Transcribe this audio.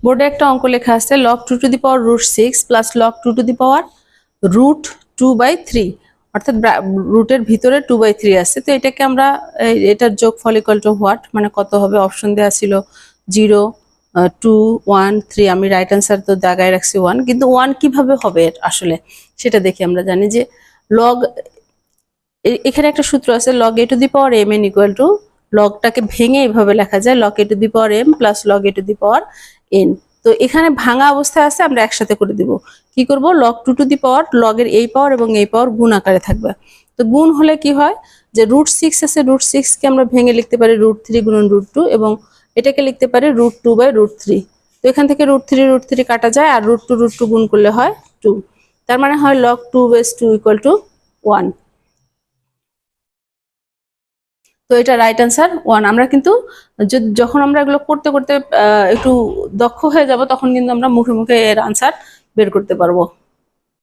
বোর্ডে একটা অঙ্ক লেখা আছে log 2 to the power √6 plus log 2 to the power √2/3, অর্থাৎ রুটের ভিতরে 2/3 আছে। তো এটাকে আমরা এটার যোগফল ইকুয়াল টু হোয়াট, মানে কত হবে? অপশন দেওয়া ছিল 0, 2, 1, 3। আমি রাইট অ্যান্সার তো দাগায় রাখছি 1, কিন্তু 1 কিভাবে হবে আসলে সেটা দেখি। আমরা জানি যে লগ, এখানে একটা সূত্র আছে log a to the power m n equal to, লগটাকে ভেঙে এইভাবে লেখা যায় log a to the power m plus log a to the power n। তো এখানে ভাঙা অবস্থায় আছে, আমরা একসাথে করে দিব। কি করব? log 2 টু দি পাওয়ার, লগের এই পাওয়ার এবং এই পাওয়ার গুণ আকারে থাকবে। তো গুণ হলে কি হয় যে √6 আছে, √6 কে আমরা ভেঙে লিখতে পারি √3 গুণন √2, এবং এটাকে লিখতে পারি √2/√3। তো এখান থেকে √3 কাটা যায়, আর √2 গুণ করলে হয় 2। তার মানে হয় log 2/2 ইকুয়াল টু 1। তো এটা রাইট অ্যান্সার 1। আমরা কিন্তু যখন আমরা এগুলো করতে করতে একটু দক্ষ হয়ে যাব, তখন কিন্তু আমরা মুখে মুখে এর আনসার বের করতে পারবো।